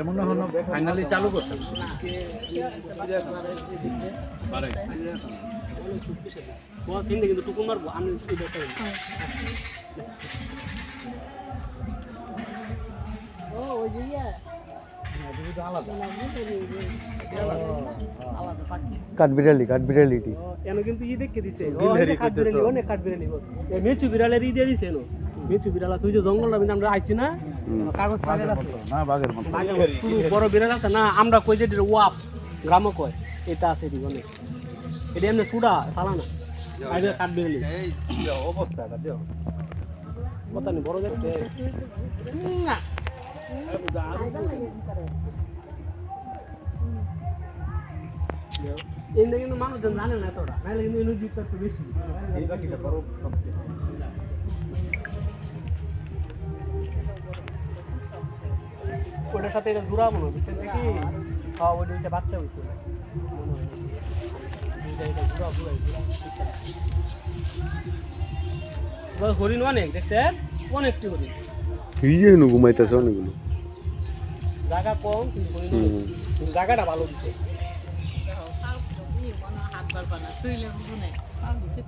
এমন না হলো ফাইনালি চালু করছে কিন্তু টুকুন মারবো আমি কাঠবিড়ালি কেন কিন্তু ই দেখে দিছে কাঠবিড়ালি অনেক কাঠবিড়ালি মেচু বিড়ালের ই দিয়ে দিছে মেচু বিড়ালা তুই যে জঙ্গলটা আমরা আইছি না কাগজ বাগের আছে না বাঘের মতো বড় বিড়াল আছে না আমরা কই যে ওয়াপ গ্রামে কয় এটা আছে দি অনেক এটা এমনি সুডা ফালা না আগে কাঠবিড়ালি এই অবস্থাটা দেও কথা নেই বড় দেখতে না এই কিন্তু মানুষজন জানে না তোরা নাহলে কিন্তু এনে জিতটা একটু বেশি এই বাকিটা বড় সবচেয়ে ওটার সাথে এটা জোড়া মনে হয় বুঝছেন কি হ্যাঁ ওইটা বাচ্চা হয়েছে হরিণ অনেক দেখছেন অনেকটি হরিণ এই যে ঘুমাইতেছে অনেকগুলো জায়গা কম কিন্তু হরিণ কিন্তু জায়গাটা ভালো দিচ্ছে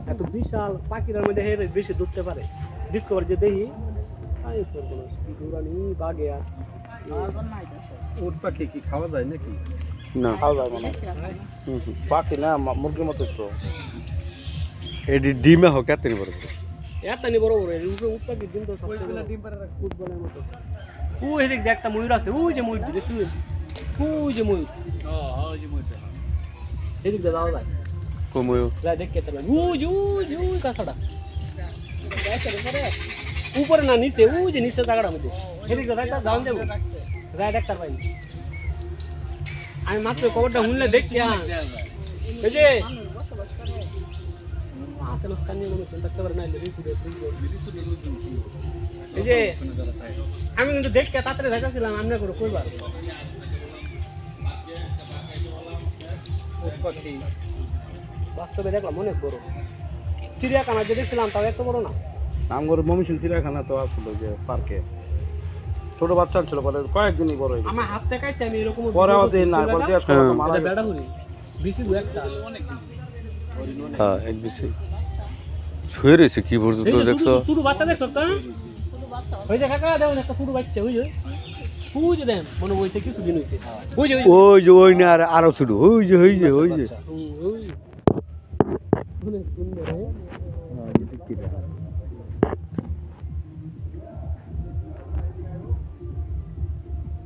এত বিশাল পাখিটার মধ্যে হেরে বেশি ধরতে পারে ডিসকভার যে দেখি দৌড়ানি বাঘে আর উট পাখি কি খাওয়া যায় নাকি না খাওয়া যায় না পাখি না মুরগির মতো তো এটি ডিমে হোক এত বড় এত নি বড় বড় উট পাখির ডিম তো ডিম পারে ফুটবলের মতো ওই দিক যে একটা ময়ূর আছে ওই যে ময়ূর দেখছি ওই যে ময়ূর ওই যে ময়ূর এদিক দিয়ে যাওয়া যায় কময় যা দেখতে চলো ওই কাছাটা উপরে না নিচে ওই যে নিচে জায়গাটার মধ্যে এদিক দিয়ে যাওয়া যাবো রায় ডাক্তার পাই আমি মাত্র খবরটা শুনলে দেখি এই যে আসলে স্থানীয় মানুষ থাকতে পারে না এই যে আমি কিন্তু দেখতে তাড়াতাড়ি দেখাচ্ছিলাম আমরা করে কইবার বাস্তবে দেখলাম অনেক বড় চিড়িয়াখানা যে দেখছিলাম তাও এত বড় না আমগর মমিশিল চিড়িয়াখানা তো আসলো যে পার্কে ছোট বাচ্চা ছিল পরে কয়েকদিনই বড় হয়ে আমার হাত দেখাইছে আমি এরকম পরে আমাদের না পরে জিজ্ঞেস করলাম মারা বেড়া হরি বেশি একটা অনেক হ্যাঁ এক বেশি শুয়ে রয়েছে কি পর্যন্ত দেখছো ছোট বাচ্চা দেখছো তো ওই যে কাকা দেখো একটা ছোট বাচ্চা ওই যে দেন মনে হইছে কিছুদিন হইছে ওই যে ওই না আরো ছোট ওই যে অনেক সুন্দর